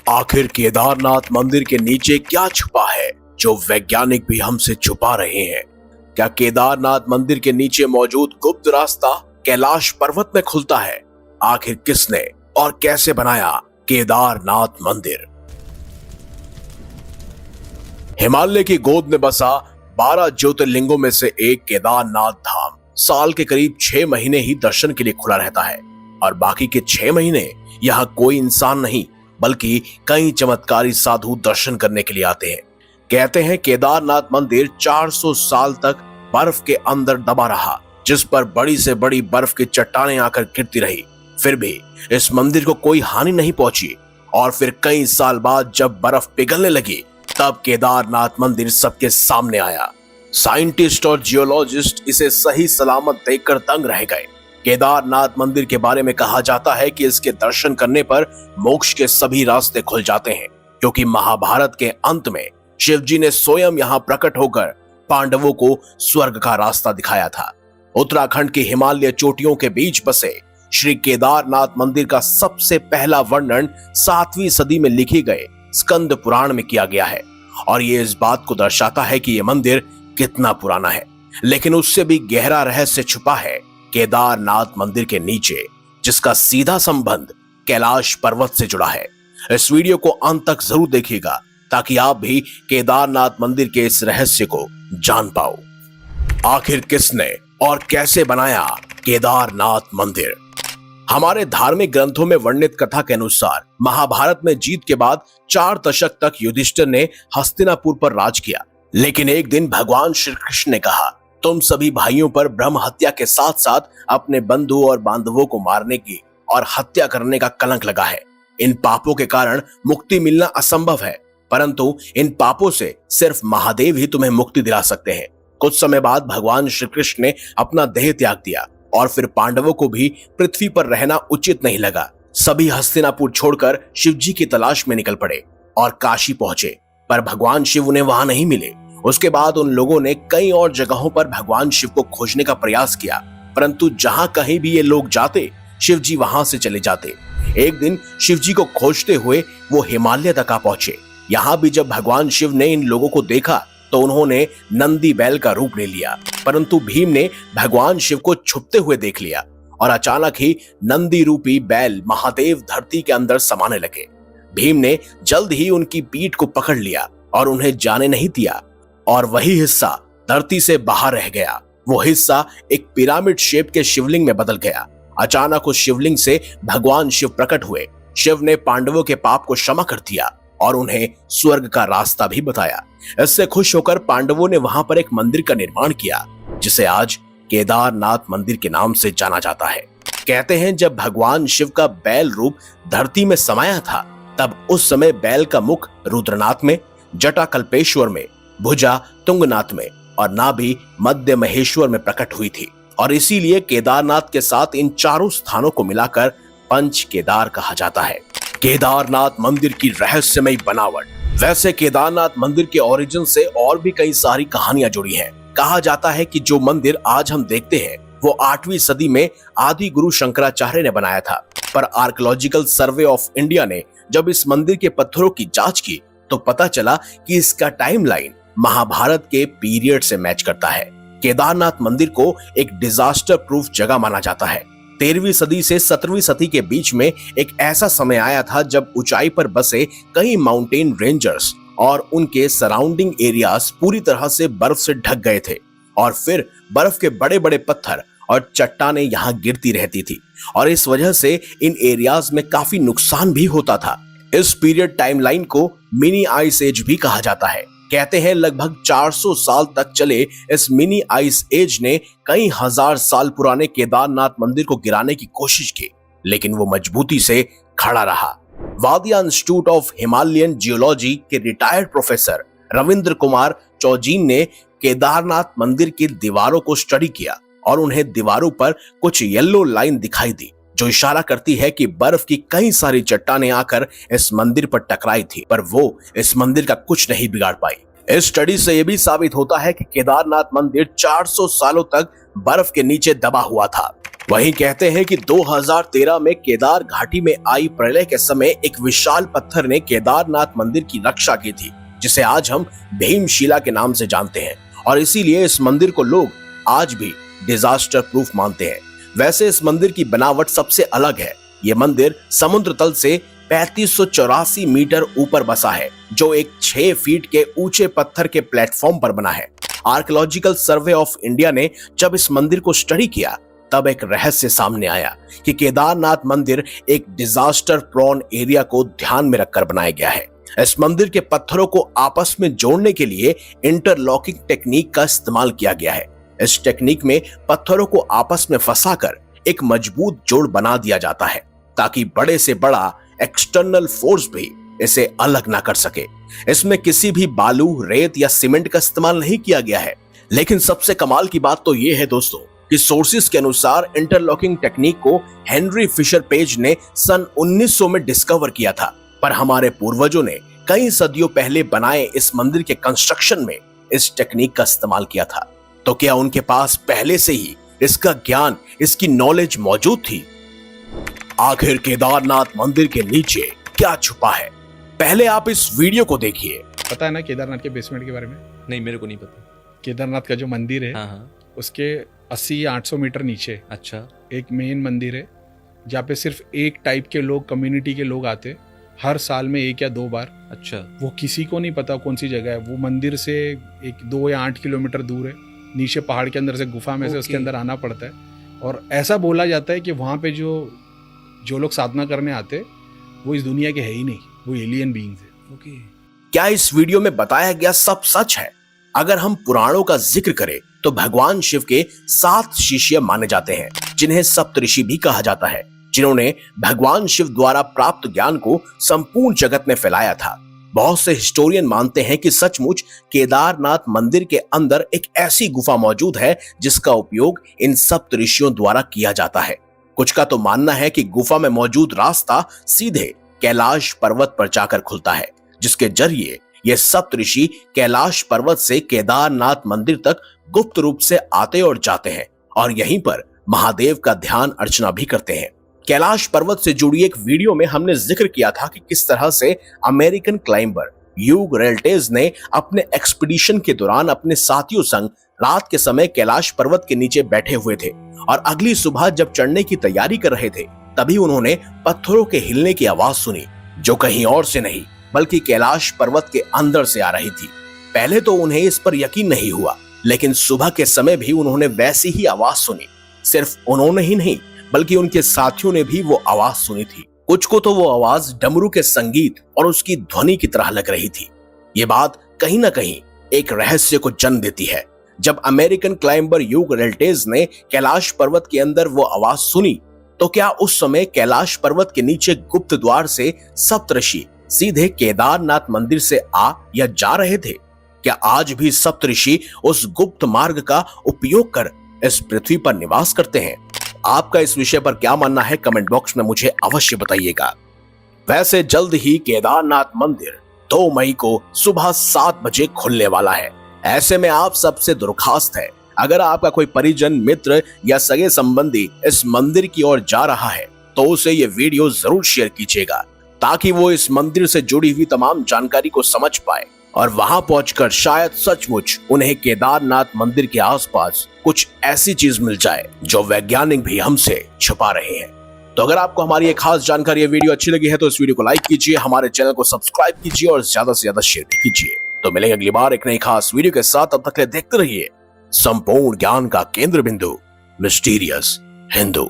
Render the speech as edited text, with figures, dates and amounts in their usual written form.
आखिर केदारनाथ मंदिर के नीचे क्या छुपा है जो वैज्ञानिक भी हमसे छुपा रहे हैं? क्या केदारनाथ मंदिर के नीचे मौजूद गुप्त रास्ता कैलाश पर्वत में खुलता है? आखिर किसने और कैसे बनाया केदारनाथ मंदिर? हिमालय की गोद में बसा 12 ज्योतिर्लिंगों में से एक केदारनाथ धाम साल के करीब 6 महीने ही दर्शन के लिए खुला रहता है और बाकी के 6 महीने यहाँ कोई इंसान नहीं बल्कि कई चमत्कारी साधु दर्शन करने के लिए आते हैं। कहते हैं केदारनाथ मंदिर 400 साल तक बर्फ के अंदर दबा रहा, जिस पर बड़ी से बड़ी बर्फ की चट्टानें आकर गिरती रही, फिर भी इस मंदिर को कोई हानि नहीं पहुंची। और फिर कई साल बाद जब बर्फ पिघलने लगी तब केदारनाथ मंदिर सबके सामने आया। साइंटिस्ट और जियोलॉजिस्ट इसे सही सलामत देखकर दंग रह गए। केदारनाथ मंदिर के बारे में कहा जाता है कि इसके दर्शन करने पर मोक्ष के सभी रास्ते खुल जाते हैं, क्योंकि महाभारत के अंत में शिवजी ने स्वयं यहाँ प्रकट होकर पांडवों को स्वर्ग का रास्ता दिखाया था। उत्तराखंड की हिमालय चोटियों के बीच बसे श्री केदारनाथ मंदिर का सबसे पहला वर्णन 7वीं सदी में लिखे गए स्कंद पुराण में किया गया है और ये इस बात को दर्शाता है कि यह मंदिर कितना पुराना है। लेकिन उससे भी गहरा रहस्य छुपा है केदारनाथ मंदिर के नीचे, जिसका सीधा संबंध कैलाश पर्वत से जुड़ा है। इस वीडियो को अंत तक जरूर देखिएगा ताकि आप भी केदारनाथ मंदिर के इस रहस्य को जान पाओ। आखिर किसने और कैसे बनाया केदारनाथ मंदिर? हमारे धार्मिक ग्रंथों में वर्णित कथा के अनुसार महाभारत में जीत के बाद 4 दशक तक युधिष्ठिर ने हस्तिनापुर पर राज किया। लेकिन एक दिन भगवान श्री कृष्ण ने कहा, तुम सभी भाइयों पर ब्रह्म हत्या के साथ साथ अपने बंधु और बांधवों को मारने की और हत्या करने का कलंक लगा है। इन पापों के कारण मुक्ति मिलना असंभव है, परंतु इन पापों से सिर्फ महादेव ही तुम्हें मुक्ति दिला सकते हैं। कुछ समय बाद भगवान श्री कृष्ण ने अपना देह त्याग दिया और फिर पांडवों को भी पृथ्वी पर रहना उचित नहीं लगा। सभी हस्तिनापुर छोड़कर शिवजी की तलाश में निकल पड़े और काशी पहुंचे, पर भगवान शिव उन्हें वहां नहीं मिले। उसके बाद उन लोगों ने कई और जगहों पर भगवान शिव को खोजने का प्रयास किया, परंतु जहां कहीं भी ये लोग जाते शिवजी वहां से चले जाते। एक दिन शिवजी को खोजते हुए वो हिमालय तक आ पहुंचे। यहाँ भी जब भगवान शिव ने इन लोगों को देखा तो उन्होंने नंदी बैल का रूप ले लिया, परंतु भीम ने भगवान शिव को छुपते हुए देख लिया और अचानक ही नंदी रूपी बैल महादेव धरती के अंदर समाने लगे। भीम ने जल्द ही उनकी पीठ को पकड़ लिया और उन्हें जाने नहीं दिया और वही हिस्सा धरती से बाहर रह गया। वो हिस्सा एक पिरामिड शेप के शिवलिंग में बदल गया। अचानक उस शिवलिंग से भगवान शिव प्रकट हुए। शिव ने पांडवों के पाप को क्षमा कर दिया और उन्हें स्वर्ग का रास्ता भी बताया। इससे खुश होकर पांडवों ने वहां पर एक मंदिर का निर्माण किया, जिसे आज केदारनाथ मंदिर के नाम से जाना जाता है। कहते हैं जब भगवान शिव का बैल रूप धरती में समाया था, तब उस समय बैल का मुख रुद्रनाथ में, जटा कल्पेश्वर में, भुजा तुंगनाथ में और नाभि मध्य महेश्वर में प्रकट हुई थी और इसीलिए केदारनाथ के साथ इन चारों स्थानों को मिलाकर पंच केदार कहा जाता है। केदारनाथ मंदिर की रहस्यमयी बनावट। वैसे केदारनाथ मंदिर के ओरिजिन से और भी कई सारी कहानियां जुड़ी हैं। कहा जाता है कि जो मंदिर आज हम देखते हैं वो 8वीं सदी में आदि गुरु शंकराचार्य ने बनाया था, पर आर्कियोलॉजिकल सर्वे ऑफ इंडिया ने जब इस मंदिर के पत्थरों की जांच की तो पता चला कि इसका टाइमलाइन महाभारत के पीरियड से मैच करता है। केदारनाथ मंदिर को एक डिजास्टर प्रूफ जगह माना जाता है। 13वीं सदी से 17वीं सदी के बीच में एक ऐसा समय आया था जब ऊंचाई पर बसे कई माउंटेन रेंजर्स और उनके सराउंडिंग एरियाज पूरी तरह से बर्फ से ढक गए थे और फिर बर्फ के बड़े बड़े पत्थर और चट्टानें यहाँ गिरती रहती थी और इस वजह से इन एरियाज में काफी नुकसान भी होता था। इस पीरियड टाइमलाइन को मिनी आइस एज भी कहा जाता है। कहते हैं लगभग 400 साल तक चले इस मिनी आइस एज ने कई हजार साल पुराने केदारनाथ मंदिर को गिराने की कोशिश की, लेकिन वो मजबूती से खड़ा रहा। वादिया इंस्टीट्यूट ऑफ हिमालयन जियोलॉजी के रिटायर्ड प्रोफेसर रविंद्र कुमार चौजीन ने केदारनाथ मंदिर की दीवारों को स्टडी किया और उन्हें दीवारों पर कुछ येलो लाइन दिखाई दी, जो इशारा करती है कि बर्फ की कई सारी चट्टानें आकर इस मंदिर पर टकराई थी, पर वो इस मंदिर का कुछ नहीं बिगाड़ पाई। इस स्टडी से यह भी साबित होता है कि केदारनाथ मंदिर 400 सालों तक बर्फ के नीचे दबा हुआ था। वहीं कहते हैं कि 2013 में केदार घाटी में आई प्रलय के समय एक विशाल पत्थर ने केदारनाथ मंदिर की रक्षा की थी, जिसे आज हम भीमशिला के नाम से जानते हैं, और इसीलिए इस मंदिर को लोग आज भी डिजास्टर प्रूफ मानते हैं। वैसे इस मंदिर की बनावट सबसे अलग है। ये मंदिर समुद्र तल से 3584 मीटर ऊपर बसा है, जो एक 6 फीट के ऊंचे पत्थर के प्लेटफॉर्म पर बना है। आर्कियोलॉजिकल सर्वे ऑफ इंडिया ने जब इस मंदिर को स्टडी किया, तब एक रहस्य सामने आया कि केदारनाथ मंदिर एक डिजास्टर प्रोन एरिया को ध्यान में रखकर बनाया गया है। इस मंदिर के पत्थरों को आपस में जोड़ने के लिए इंटरलॉकिंग टेक्निक का इस्तेमाल किया गया है। इस टेक्निक में पत्थरों को आपस में फंसाकर एक मजबूत जोड़ बना दिया जाता है, ताकि बड़े से बड़ा एक्सटर्नल फोर्स भी इसे अलग ना कर सके। इसमें किसी भी बालू, रेत या सीमेंट का इस्तेमाल नहीं किया गया है। लेकिन सबसे कमाल की बात तो यह है दोस्तों कि सोर्सेज के अनुसार इंटरलॉकिंग टेक्निक को हेनरी फिशर पेज ने सन 1900 में डिस्कवर किया था, पर हमारे पूर्वजों ने कई सदियों पहले बनाए इस मंदिर के कंस्ट्रक्शन में इस टेक्निक का इस्तेमाल किया था। तो क्या उनके पास पहले से ही इसका ज्ञान, इसकी नॉलेज मौजूद थी? आखिर केदारनाथ मंदिर के नीचे क्या छुपा है? पहले आप इस वीडियो को देखिए। पता है ना केदारनाथ के बेसमेंट के बारे में? नहीं, मेरे को नहीं पता। केदारनाथ का जो मंदिर है, हाँ। उसके 80 या 800 मीटर नीचे अच्छा, एक मेन मंदिर है, जहाँ पे सिर्फ एक टाइप के लोग, कम्युनिटी के लोग आते, हर साल में 1 या 2 बार। अच्छा। वो किसी को नहीं पता कौन सी जगह है। वो मंदिर से 2 या 8 किलोमीटर दूर है, नीचे पहाड़ के अंदर से, गुफा में से उसके अंदर आना पड़ता है। और ऐसा बोला जाता है कि वहाँ पे जो लोग साधना करने आते, वो इस दुनिया के है ही नहीं, वो एलियन बीइंग्स है। क्या इस वीडियो में बताया गया सब सच है? अगर हम पुराणों का जिक्र करें तो भगवान शिव के 7 शिष्य माने जाते हैं, जिन्हें सप्तऋषि भी कहा जाता है, जिन्होंने भगवान शिव द्वारा प्राप्त ज्ञान को संपूर्ण जगत में फैलाया था। बहुत से हिस्टोरियन मानते हैं कि सचमुच केदारनाथ मंदिर के अंदर एक ऐसी गुफा मौजूद है जिसका उपयोग इन सप्तऋषियों द्वारा किया जाता है। कुछ का तो मानना है कि गुफा में मौजूद रास्ता सीधे कैलाश पर्वत पर जाकर खुलता है, जिसके जरिए ये सप्तऋषि कैलाश पर्वत से केदारनाथ मंदिर तक गुप्त रूप से आते और जाते हैं, और यहीं पर महादेव का ध्यान अर्चना भी करते हैं। कैलाश पर्वत से जुड़ी एक वीडियो में हमने जिक्र किया था कि किस तरह से अमेरिकन क्लाइंबर ह्यूग रेल्टेज ने अपने एक्सपीडिशन के दौरान अपने साथियों संग रात के समय कैलाश पर्वत के नीचे बैठे हुए थे, और अगली सुबह जब चढ़ने की तैयारी कर रहे थे, तभी उन्होंने पत्थरों के हिलने की आवाज सुनी, जो कहीं और से नहीं बल्कि कैलाश पर्वत के अंदर से आ रही थी। पहले तो उन्हें इस पर यकीन नहीं हुआ, लेकिन सुबह के समय भी उन्होंने वैसी ही आवाज सुनी। सिर्फ उन्होंने ही नहीं बल्कि उनके साथियों ने भी वो आवाज सुनी थी। कुछ को तो वो आवाज डमरू के संगीत और उसकी ध्वनि की तरह लग रही थी। ये बात कहीं ना कहीं एक रहस्य को जन्म देती है। जब अमेरिकन क्लाइंबर ह्यूग रेल्टेज ने कैलाश पर्वत के अंदर वो आवाज सुनी, तो क्या उस समय कैलाश पर्वत के नीचे गुप्त द्वार से सप्तऋषि सीधे केदारनाथ मंदिर से आ या जा रहे थे? क्या आज भी सप्तऋषि उस गुप्त मार्ग का उपयोग कर इस पृथ्वी पर निवास करते हैं? आपका इस विषय पर क्या मानना है, कमेंट बॉक्स में मुझे अवश्य बताइएगा। वैसे जल्द ही केदारनाथ मंदिर 2 मई को सुबह 7 बजे खुलने वाला है। ऐसे में आप सबसे दरखास्त है, अगर आपका कोई परिजन, मित्र या सगे संबंधी इस मंदिर की ओर जा रहा है, तो उसे ये वीडियो जरूर शेयर कीजिएगा, ताकि वो इस मंदिर से जुड़ी हुई तमाम जानकारी को समझ पाए और वहां पहुंचकर शायद सचमुच उन्हें केदारनाथ मंदिर के आसपास कुछ ऐसी चीज मिल जाए जो वैज्ञानिक भी हमसे छुपा रहे हैं। तो अगर आपको हमारी ये खास जानकारी, ये वीडियो अच्छी लगी है, तो इस वीडियो को लाइक कीजिए, हमारे चैनल को सब्सक्राइब कीजिए और ज्यादा से ज्यादा शेयर भी कीजिए। तो मिलेंगे अगली बार एक नई खास वीडियो के साथ। तब तक के लिए देखते रहिए संपूर्ण ज्ञान का केंद्र बिंदु, मिस्टीरियस हिंदू।